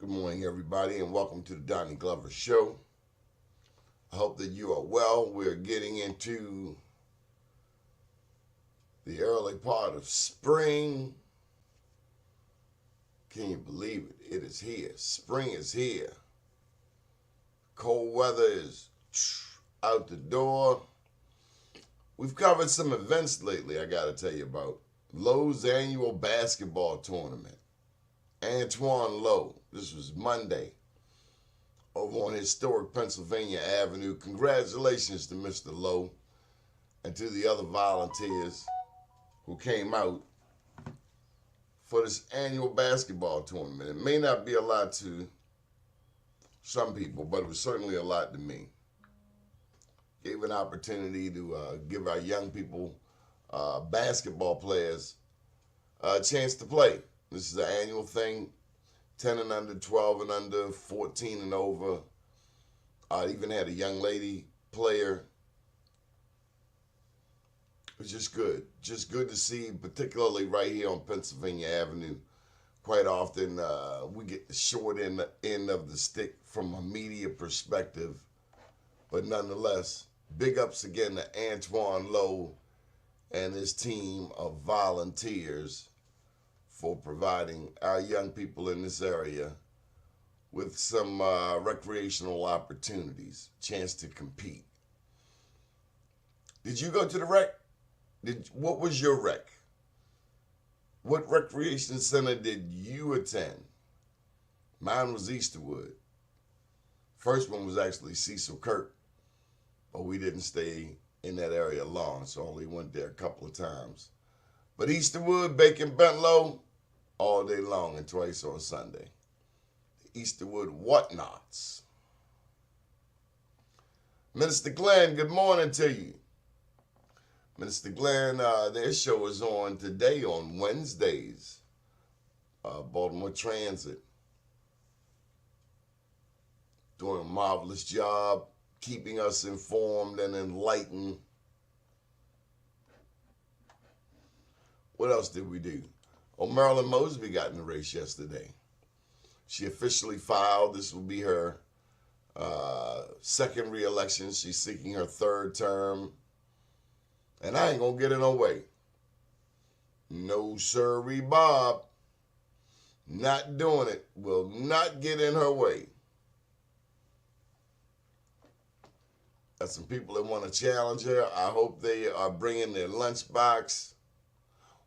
Good morning, everybody, and welcome to the Donnie Glover Show. I hope that you are well. We're getting into the early part of spring. Can you believe it? It is here. Spring is here. Cold weather is out the door. We've covered some events lately I got to tell you about. Lowe's annual basketball tournament. Antoine Lowe. This was Monday over on historic Pennsylvania Avenue. Congratulations to Mr. Lowe and to the other volunteers who came out for this annual basketball tournament. It may not be a lot to some people, but it was certainly a lot to me. Gave an opportunity to give our young people, basketball players, a chance to play. This is an annual thing, 10 and under, 12 and under, 14 and over. I even had a young lady player. It was just good. Just good to see, particularly right here on Pennsylvania Avenue. Quite often we get the short end of the stick from a media perspective. But nonetheless, big ups again to Antoine Lowe and his team of volunteers for providing our young people in this area with some recreational opportunities, chance to compete. Did you go to the rec? What was your rec? What recreation center did you attend? Mine was Easterwood. First one was actually Cecil Kirk, but we didn't stay in that area long, so only went there a couple of times. But Easterwood, Bacon Bentlow, all day long and twice on Sunday. The Easterwood Whatnots. Minister Glenn, good morning to you. Minister Glenn, their show is on today on Wednesdays. Baltimore Transit. Doing a marvelous job keeping us informed and enlightened. What else did we do? Oh, Marilyn Mosby got in the race yesterday. She officially filed. This will be her second re-election. She's seeking her third term. And I ain't going to get in her way. No sirree, Bob. Not doing it. Will not get in her way. Got some people that want to challenge her. I hope they are bringing their lunchbox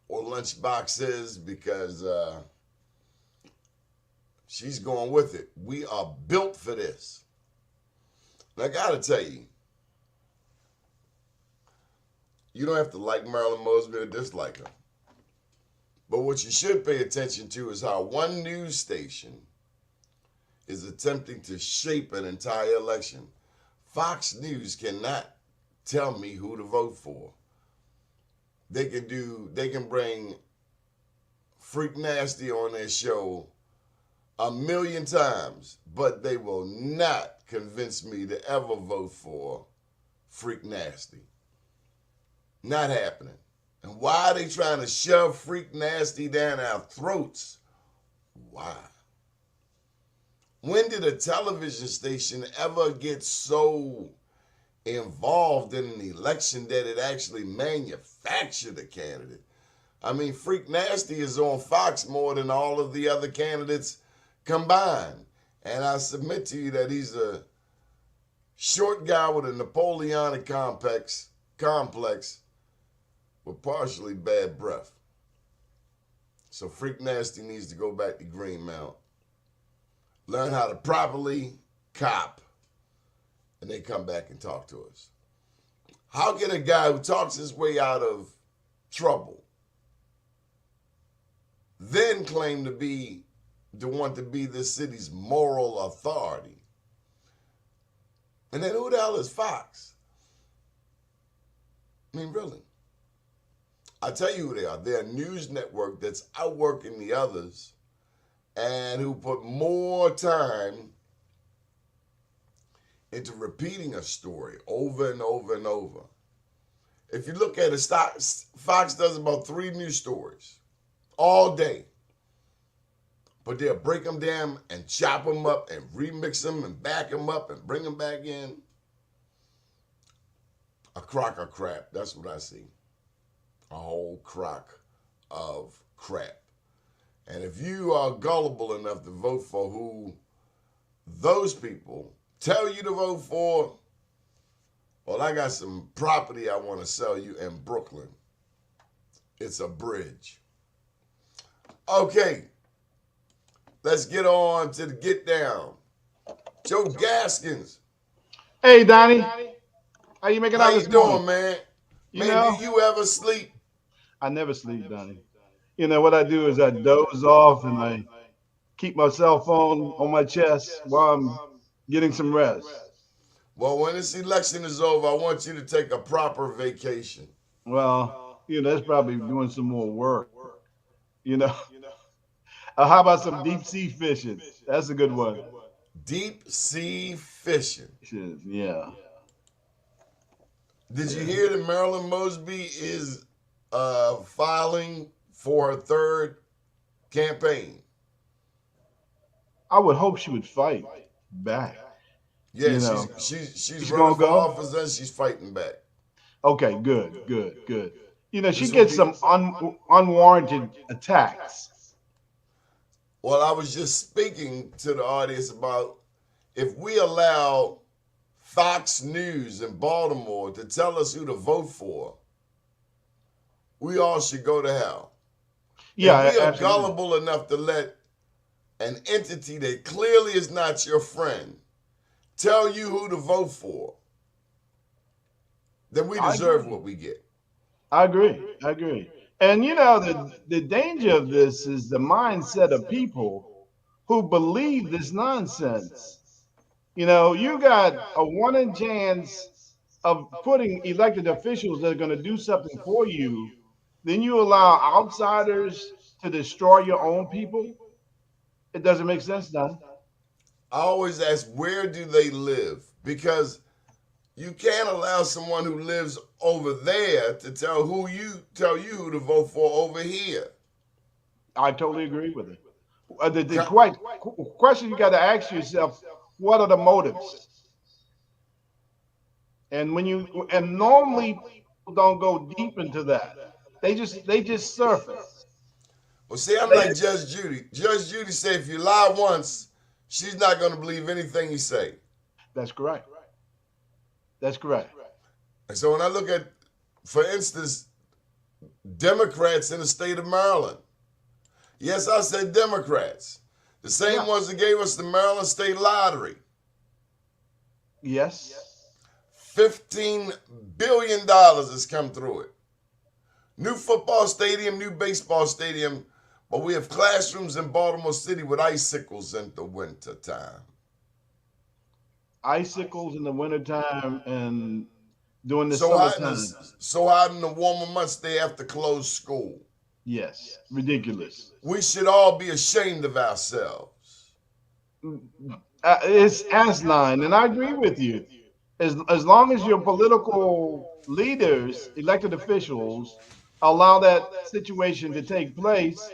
or lunch boxes because she's going with it. We are built for this. And I got to tell you, you don't have to like Marilyn Mosby or dislike her. But what you should pay attention to is how one news station is attempting to shape an entire election. Fox News cannot tell me who to vote for. They can bring Freak Nasty on their show 1,000,000 times, but they will not convince me to ever vote for Freak Nasty. Not happening. And why are they trying to shove Freak Nasty down our throats? Why? When did a television station ever get so involved in an election that it actually manufactured a candidate? I mean, Freak Nasty is on Fox more than all of the other candidates combined. And I submit to you that he's a short guy with a Napoleonic complex with partially bad breath. So Freak Nasty needs to go back to Greenmount, learn how to properly cop, and then come back and talk to us. How can a guy who talks his way out of trouble then claim to want to be this city's moral authority? And then who the hell is Fox? I mean, really. I'll tell you who they are. They're a news network that's outworking the others and who put more time into repeating a story over and over and over. If you look at it, Fox does about 3 news stories all day. but they'll break them down and chop them up and remix them and back them up and bring them back in. A crock of crap. That's what I see. A whole crock of crap. And if you are gullible enough to vote for who those people tell you to vote for, well, I got some property I want to sell you in Brooklyn. It's a bridge. Okay, let's get on to the get down. Joe Gaskins. Hey, Donnie, how you making How out you this morning? doing, man? You Man, do know, you ever sleep? I never sleep, Donnie. You know what I do is I doze off and I keep my cell phone on my chest while I'm getting some rest. Well, when this election is over, I want you to take a proper vacation. Well, that's probably doing some more work. You know, how about some deep sea fishing? That's a good one. Deep sea fishing. Shit, yeah, Did you yeah. hear that Marilyn Mosby is filing for her third campaign? I would hope she would fight back. Yeah, You she's know, she's she's she's running gonna for go. office and she's fighting back. Okay, good, good, good. She This will gets be some unwarranted attacks. well. I was just speaking to the audience about if we allow Fox News in Baltimore to tell us who to vote for, we all should go to hell. If Yeah, we are absolutely. gullible enough to let an entity that clearly is not your friend tell you who to vote for, then we I deserve agree. what we get. I agree. I agree. And the danger of this is the mindset of people who believe this nonsense. You got a one in chance of putting elected officials that are going to do something for you. Then you allow outsiders to destroy your own people. It doesn't make sense, Don. I always ask, where do they live? Because you can't allow someone who lives over there to tell you who to vote for over here. I totally agree with it. The question you got to ask yourself: what are the motives? And normally people don't go deep into that. They just surface. Well, see, I'm They like Judge Judy. Judge Judy said if you lie once, she's not going to believe anything you say. That's correct. That's correct. And so when I look at, for instance, Democrats in the state of Maryland, yes, I said Democrats, the same Yeah. ones that gave us the Maryland State Lottery, Yes. $15 billion has come through it. New football stadium, new baseball stadium, but we have classrooms in Baltimore City with icicles in the wintertime. Icicles in the wintertime and during the So hot in summertime. the, so hot in the warmer months they have to close school. Yes. Ridiculous. We should all be ashamed of ourselves. It's asinine, and I agree with you. As long as your political leaders, elected officials, allow that situation to take place,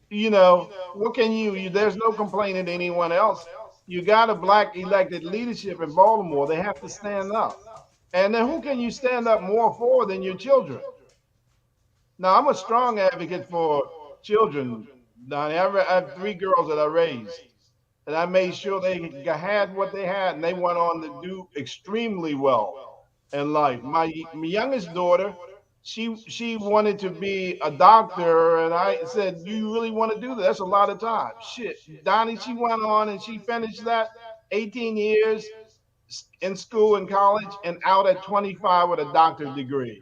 what can there's no complaining to anyone else. You got a black elected leadership in Baltimore. They have to stand up. And then who can you stand up more for than your children? Now, I'm a strong advocate for children, Donnie. I have three girls that I raised, and I made sure they had what they had, and they went on to do extremely well in life. My youngest daughter, she wanted to be a doctor, and I said, "Do you really want to do that? That's a lot of time." Shit, Donnie, she went on and she finished that 18 years in school and college, and out at 25 with a doctorate degree.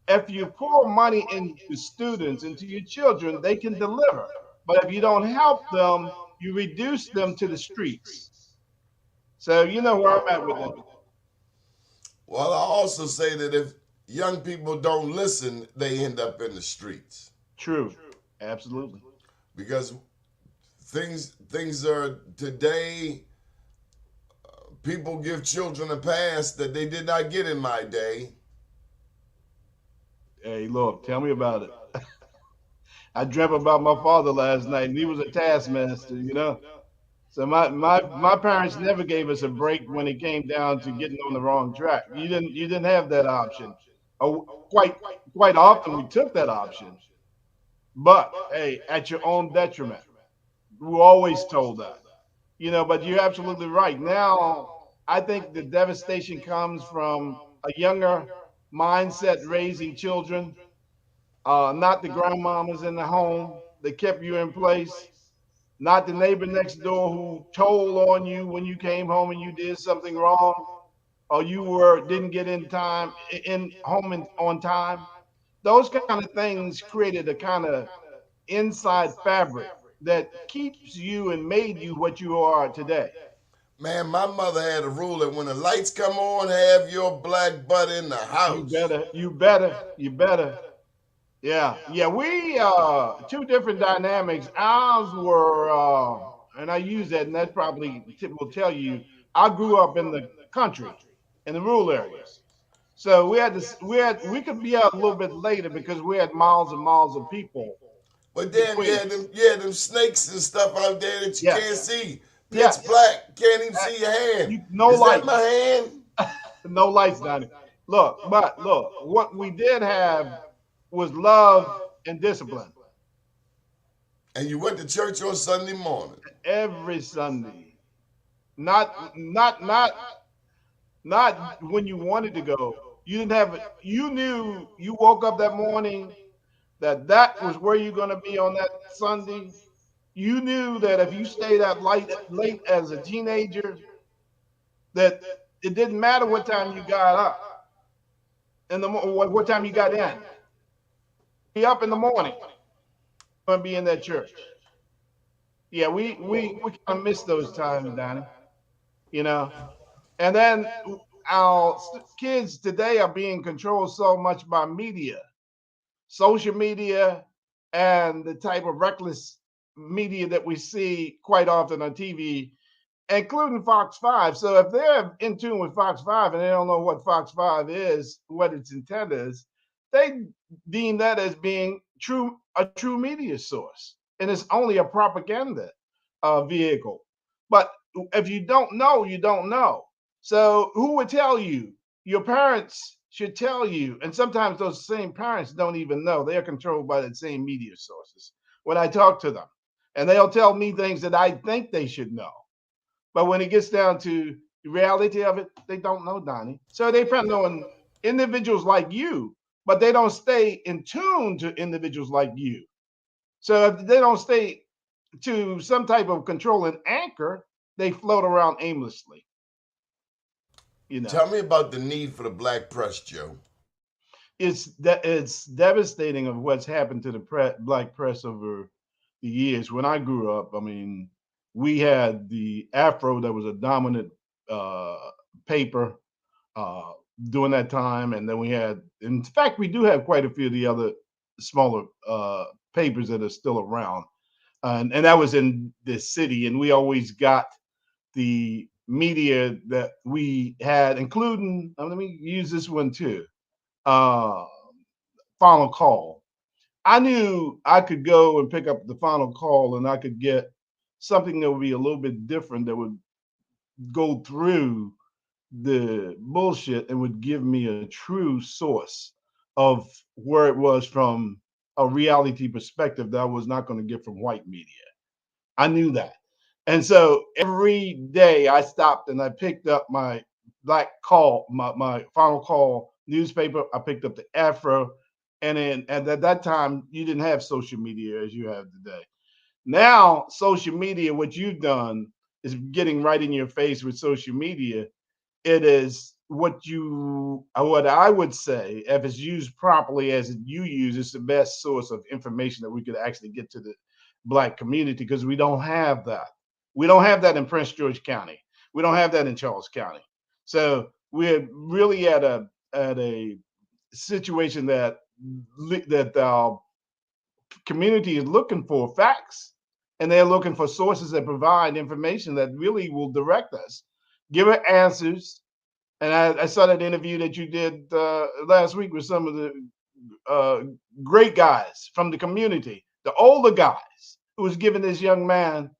If you pour money into students, into your children, they can deliver. But if you don't help them, you reduce them to the streets. So you know where I'm at with that. Well, I also say that if young people don't listen, they end up in the streets True. Absolutely. because things are today. People give children a pass that they did not get in my day. Hey, look, tell me about it. I dreamt about my father last night, and he was a taskmaster. So my parents never gave us a break when it came down to getting on the wrong track. You didn't have that option. Quite often we took that option, but hey, at your own detriment. We were always told that. But you're absolutely right. Now, I think the devastation comes from a younger mindset raising children, not the grandmamas in the home that kept you in place, not the neighbor next door who told on you when you came home and you did something wrong, or you were didn't get in home on time. Those kind of things created a kind of inside fabric that keeps you and made you what you are today. Man, my mother had a rule that when the lights come on, have your black butt in the You house. better, you better, you better. Yeah, yeah. We two different dynamics. Ours were, and I use that, and that probably will tell you. I grew up in the country, in the rural areas, so we could be out a little bit later because we had miles and miles of people But damn, between us. you had them snakes and stuff out there that you can't Yes, see. Pitch yes. black, can't even see your hand. No Is that my lights, hand? no lights down there. Look, what we did have was love and discipline And you went to church on Sunday morning. every Sunday. Not when you wanted to go. You didn't have it. You knew you woke up that morning that was where you're going to be on that Sunday. You knew that if you stayed out late as a teenager, that it didn't matter what time you got up in the what time you got in. Be up in the morning. Going to be in that church. Yeah, we kind of miss those times, Donnie. You know, and then our kids today are being controlled so much by media, social media, and the type of reckless media that we see quite often on TV, including Fox 5. So if they're in tune with Fox 5 and they don't know what Fox 5 is, what its intent is, they deem that as being a true media source. And it's only a propaganda vehicle. But if you don't know, you don't know. So who would tell you? Your parents should tell you. And sometimes those same parents don't even know. They are controlled by the same media sources. When I talk to them, and they'll tell me things that I think they should know. But when it gets down to the reality of it, they don't know, Donnie. So they depend on individuals like you, but they don't stay in tune to individuals like you. So if they don't stay to some type of control and anchor, they float around aimlessly. You know, Tell me about the need for the black press, Joe. it's devastating of what's happened to the black press over the years. When I grew up, I mean, we had the Afro that was a dominant uh, paper uh, during that time, and then we had, in fact, we do have quite a few of the other smaller papers that are still around, and that was in this city, and we always got the media that we had, including, let me use this one too, uh, Final Call. I knew I could go and pick up the Final Call and I could get something that would be a little bit different that would go through the bullshit and would give me a true source of where it was from a reality perspective that I was not going to get from white media. I knew that. And so every day I stopped and I picked up my my Final Call newspaper. I picked up the Afro. And then at that time, you didn't have social media as you have today. Now, social media, what you've done is getting right in your face with social media. It is what I would say, if it's used properly as you use, it's the best source of information that we could actually get to the black community because we don't have that. We don't have that in Prince George County. We don't have that in Charles County. So we're really at a situation that our community is looking for facts, and they're looking for sources that provide information that really will direct us, give it answers. And I saw that interview that you did last week with some of the uh, great guys from the community the older guys who was giving this young man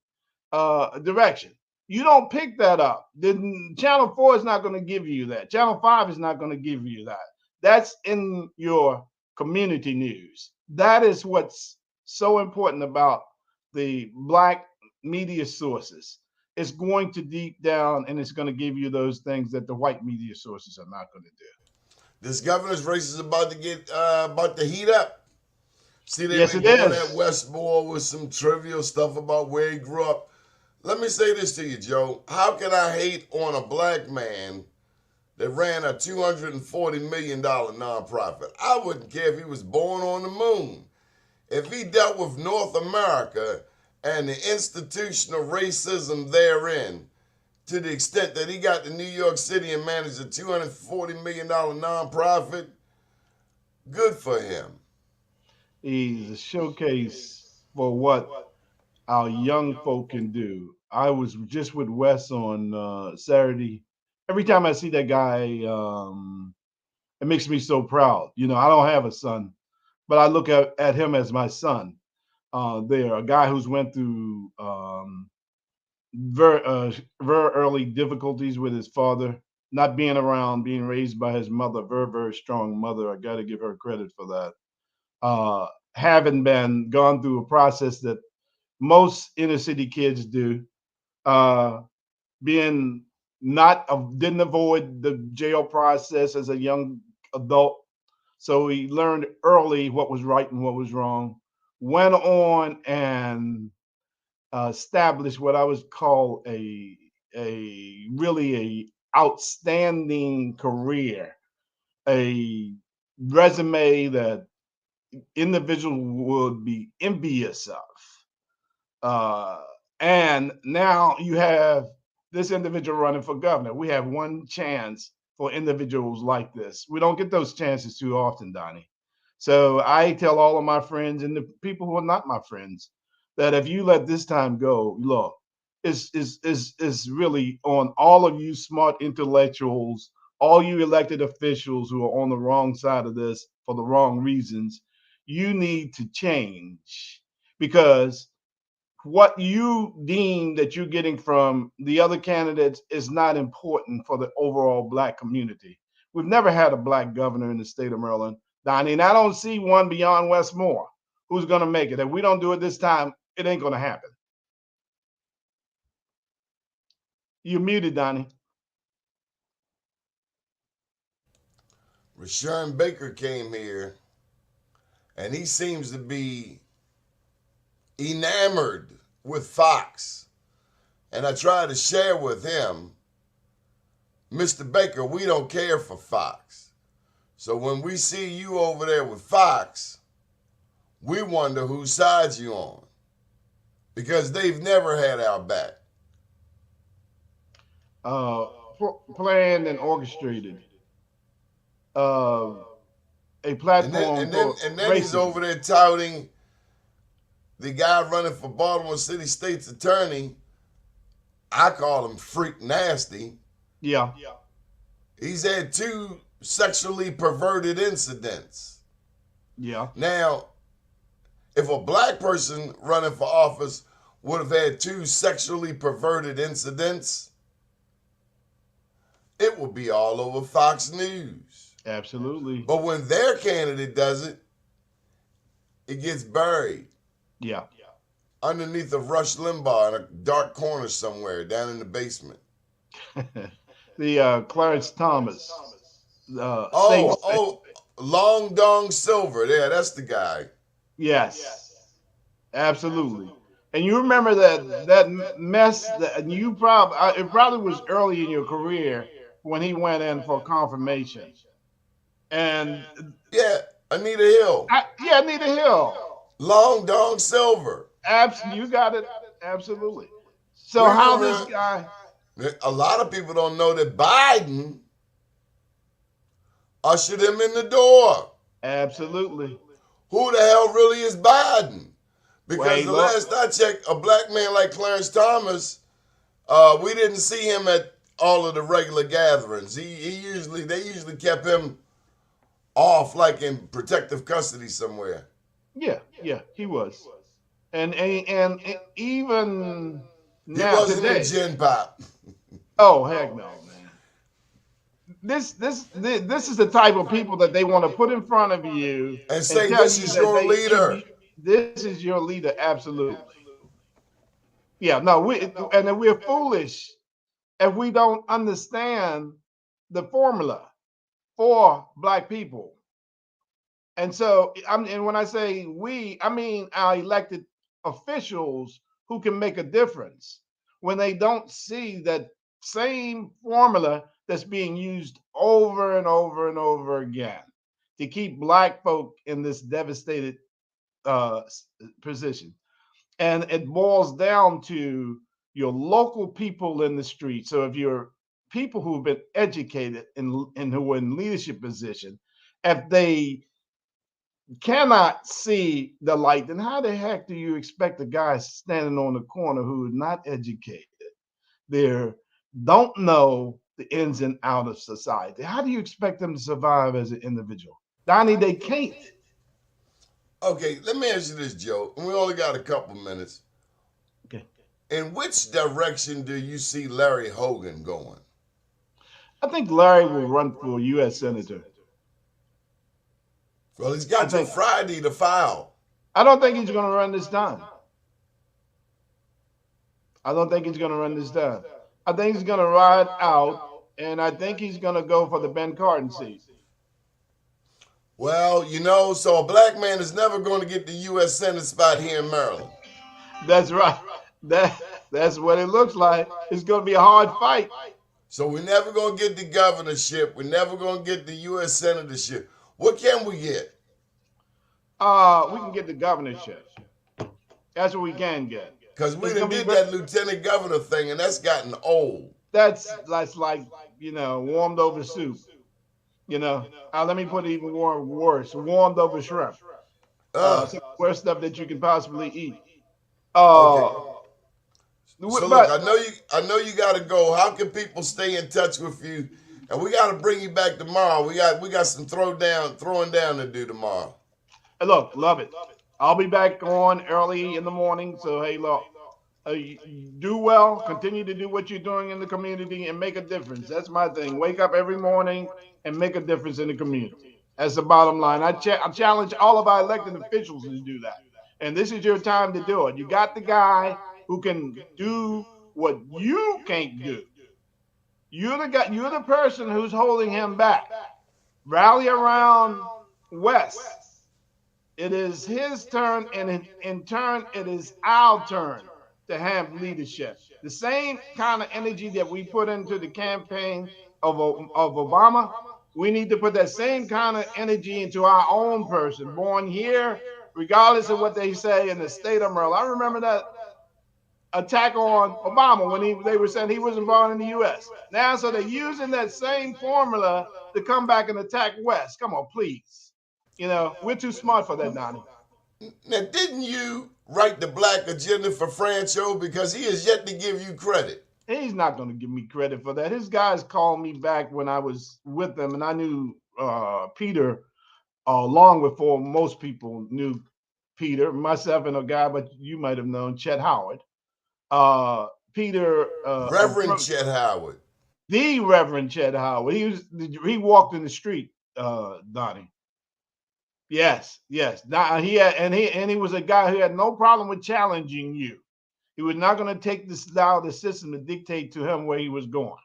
direction. You don't pick that up. Then Channel 4 is not going to give you that. Channel 5 is not going to give you that. That's in your community news. That is what's so important about the black media sources. It's going to deep down and it's going to give you those things that the white media sources are not going to do. This governor's race is about to get about to heat up. See, they've Yes, been it going at is. Westmore with some trivial stuff about where he grew up. Let me say this to you, Joe. How can I hate on a black man that ran a $240 million nonprofit? I wouldn't care if he was born on the moon. If he dealt with North America and the institutional racism therein, to the extent that he got to New York City and managed a $240 million nonprofit, good for him. He's a showcase for what our young folk can do. I was just with Wes on Saturday. Every time I see that guy, it makes me so proud. You know, I don't have a son, but I look at him as my son. There, a guy who's went through very very early difficulties with his father, not being around, being raised by his mother, very strong mother. I got to give her credit for that. Having been gone through a process that most inner city kids do, uh, being not didn't avoid the jail process as a young adult, so he learned early what was right and what was wrong. Went on and established what I would call a really a outstanding career, a resume that individual would be envious of. Uh, and now you have this individual running for governor. We have one chance for individuals like this. We don't get those chances too often, Donnie. So I tell all of my friends and the people who are not my friends that if you let this time go, look, it's really on all of you smart intellectuals, all you elected officials who are on the wrong side of this for the wrong reasons. You need to change because what you deem that you're getting from the other candidates is not important for the overall black community. We've never had a black governor in the state of Maryland, Donnie, and I don't see one beyond Westmore who's going to make it. If we don't do it this time, it ain't going to happen. You're muted, Donnie. Rashawn Baker came here, and he seems to be enamored with Fox. And I tried to share with him, Mr. Baker, we don't care for Fox. So when we see you over there with Fox, we wonder whose side you on. Because they've never had our back. Uh, Planned and orchestrated uh, a And then platform and then for and then he's racism. over there touting the guy running for Baltimore City State's attorney. I call him Freak Nasty. Yeah. He's had two sexually perverted incidents. Yeah. Now, if a black person running for office would have had two sexually perverted incidents, it would be all over Fox News. Absolutely. But when their candidate does it, it gets buried Yeah. underneath of Rush Limbaugh in a dark corner somewhere down in the basement. The Clarence Thomas, same. Oh, Long Dong Silver. Yeah, that's the guy. Yes, absolutely. And you remember that mess that and you probably it probably was early in your career when he went in for confirmation. And Yeah, Anita Hill. yeah, Anita Hill. Long Dong Silver. You got it. Absolutely. So We how this remember, guy? a lot of people don't know that Biden ushered him in the door. Absolutely. Who the hell really is Biden? Because Wait, the look. last I checked, a black man like Clarence Thomas, we didn't see him at all of the regular gatherings. They usually kept him off, like in protective custody somewhere. Yeah, he was. and even He now wasn't a today. gin pop. Oh heck no, man. This is the type of people that they want to put in front of you And and say, tell this you is that your they should leader. be. This is your leader, absolutely. Yeah, no, and we're foolish if we don't understand the formula for black people. And so, and when I say we, I mean our elected officials who can make a difference when they don't see that same formula that's being used over and over and over again to keep black folk in this devastated uh, position. And it boils down to your local people in the street. So if you're people who've been educated and who are in leadership position, if they cannot see the light, then how the heck do you expect a guy standing on the corner who is not educated? They don't know the ins and out of society. How do you expect them to survive as an individual? Donnie, they can't. Okay, let me ask you this, Joe. We only got a couple minutes. Okay. In which direction do you see Larry Hogan going? I think Larry will run for U.S. Senator. Well, he's I got till think. Friday to file. I don't think he's going to run this time. I don't think he's going to run this time. I think he's going to ride out, and I think he's going to go for the Ben Cardin seat. Well, so a black man is never going to get the U.S. Senate spot here in Maryland. That's right. That's what it looks like. It's going to be a hard fight. So we're never going to get the governorship. We're never going to get the U.S. senatorship. What can we get? We can get the governorship. That's what we can get. Because we It's done going to did be that lieutenant governor thing, and that's gotten old. that's like warmed over soup. Let me put it even worse: warmed over shrimp. Uh, Some of the worst stuff that you can possibly eat. okay. Uh, So look, but I know you got to go. How can people stay in touch with you? And we got to bring you back tomorrow. We got some throwing down to do tomorrow. look, love it. I'll be back on early in the morning. So hey, look, do well. Continue to do what you're doing in the community and make a difference. That's my thing. Wake up every morning and make a difference in the community. That's the bottom line. I challenge all of our elected officials to do that. And this is your time to do it. You got the guy who can do what you can't do. You're the guy. You're the person who's holding him back. Rally around West. It is his turn, and in turn, it is our turn to have leadership. The same kind of energy that we put into the campaign of Obama, we need to put that same kind of energy into our own person, born here, regardless of what they say in the state of Maryland. I remember that attack on Obama when they were saying he wasn't born in the U.S. Now, so they're using that same formula to come back and attack West. Come on, please. We're too smart for that, Donnie. Now, didn't you write the black agenda for Francho? Because he has yet to give you credit. He's not going to give me credit for that. His guys called me back when I was with them, and I knew Peter long before most people knew Peter, myself and a guy, but you might have known Chet Howard. Peter Reverend Chet Howard. the Reverend Chet Howard. He walked in the street, Donnie. Yes, yes. Now he was a guy who had no problem with challenging you. He was not going to take this allow the system to dictate to him where he was going.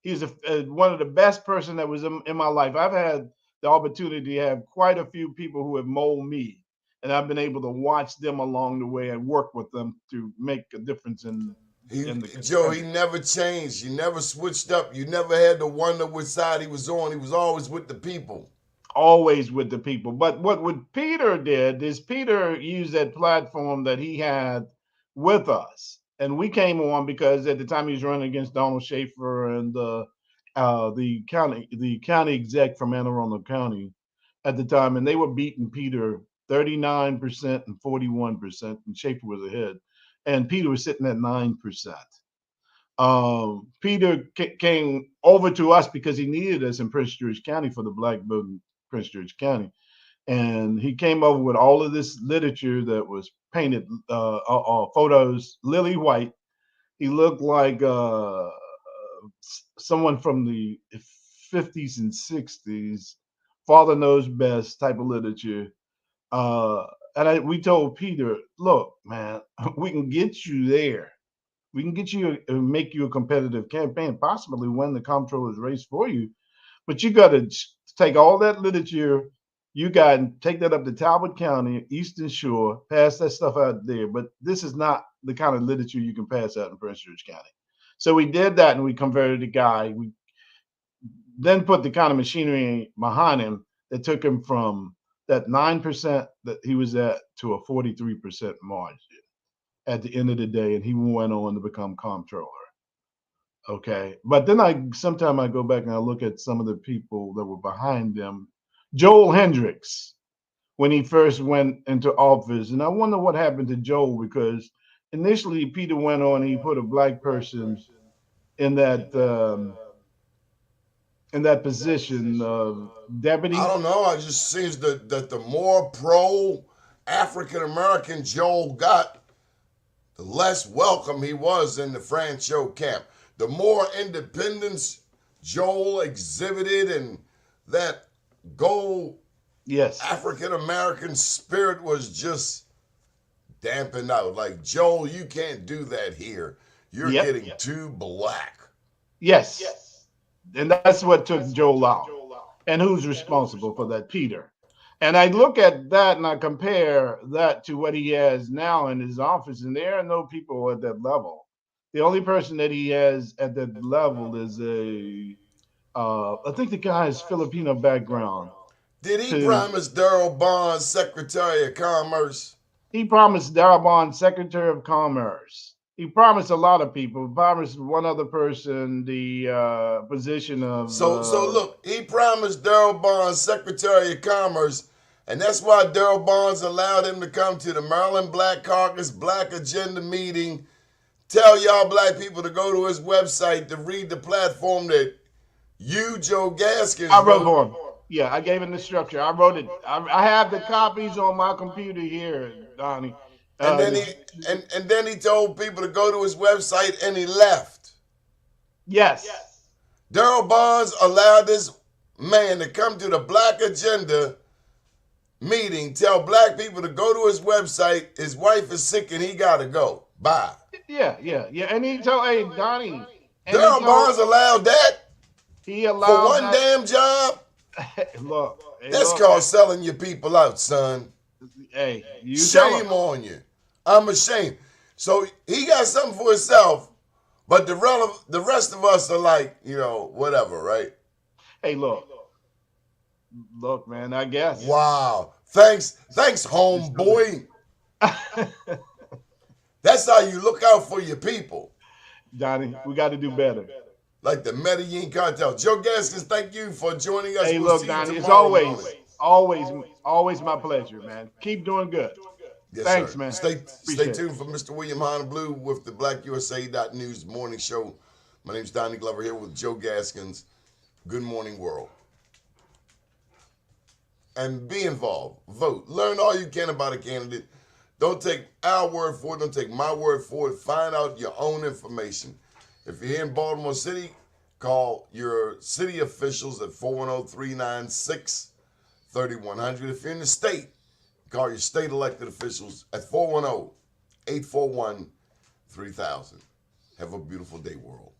He's one of the best person that was in my life. I've had the opportunity to have quite a few people who have molded me, and I've been able to watch them along the way and work with them to make a difference in the Joe, he country. never changed. You never switched up. You never had to wonder which side he was on. He was always with the people. Always with the people. But what Peter did is Peter used that platform that he had with us. And we came on because at the time he was running against Donald Schaefer and the county exec from Anne Arundel County at the time, and they were beating Peter 39% and 41%, and Schaefer was ahead. And Peter was sitting at 9%. Peter came over to us because he needed us in Prince George County for the black vote in Prince George County. and he came over with all of this literature that was painted photos lily white. He looked like someone from the 50s and 60s, father knows best type of literature. We told Peter, look, man, we can get you there. We can get you make you a competitive campaign, possibly win the comptroller's race for you. But you got to take all that literature you got and take that up to Talbot County, Eastern Shore, pass that stuff out there. But this is not the kind of literature you can pass out in Prince George County. So we did that and we converted the guy. We then put the kind of machinery behind him that took him from that 9% that he was at to a 43% margin at the end of the day. And he went on to become comptroller. Okay. But then I go back and I look at some of the people that were behind them. Joel Hendricks, when he first went into office. And I wonder what happened to Joel, because initially Peter went on and he put a black person in that position of I deputy. don't know. It just seems that the more pro African American Joel got, the less welcome he was in the Francho camp. The more independence Joel exhibited and that gold Yes. African American spirit was just dampened out. Like, Joel, you can't do that here. You're Yep. getting too black. Yes. And that's what took Joel out. And who's responsible for that? Peter. And I look at that and I compare that to what he has now in his office, and there are no people at that level. The only person that he has at that level is I think the guy has Filipino background. Did he To promise Darrell Bonds, Secretary of Commerce? He promised Darabon Secretary of Commerce. He promised a lot of people. He promised one other person the position of. So look, he promised Darrell Bonds, Secretary of Commerce, and that's why Darrell Bonds allowed him to come to the Maryland Black Caucus Black Agenda meeting. Tell y'all black people to go to his website to read the platform that you, Joe Gaskins, I wrote wrote. for him. Yeah, I gave him the structure. I wrote it. I have the copies on my computer here, Donnie. And then The, he and then he told people to go to his website and he left. yes, Darrell Bonds allowed this man to come to the Black Agenda meeting, tell black people to go to his website. His wife is sick and he gotta go. Bye. yeah. And he told, hey, Donnie, and he Darrell told, Bonds allowed that he for allowed one that. damn job. Look, hey, That's look, called selling your people out, son. hey, you tell Shame him. on you. I'm ashamed. So he got something for himself, but the rest of us are like, whatever, right? Hey, look, man. I guess. Wow. Thanks, It's still homeboy. there. That's how you look out for your people. Donnie, we got to do better. Like the Medellin cartel. Joe Gaskins, thank you for joining us. Hey, We'll look, see you Donnie, it's tomorrow morning. always my pleasure, man. Keep doing good. Yes, Thanks, sir. man. Stay Appreciate it. tuned for Mr. William Honolulu with the BlackUSA.News morning show. My name's Donnie Glover here with Joe Gaskins. Good morning, world. And be involved. Vote. Learn all you can about a candidate. Don't take our word for it. Don't take my word for it. Find out your own information. If you're here in Baltimore City, call your city officials at 410-396-3100. If you're in the state, call your state elected officials at 410-841-3000. Have a beautiful day, world.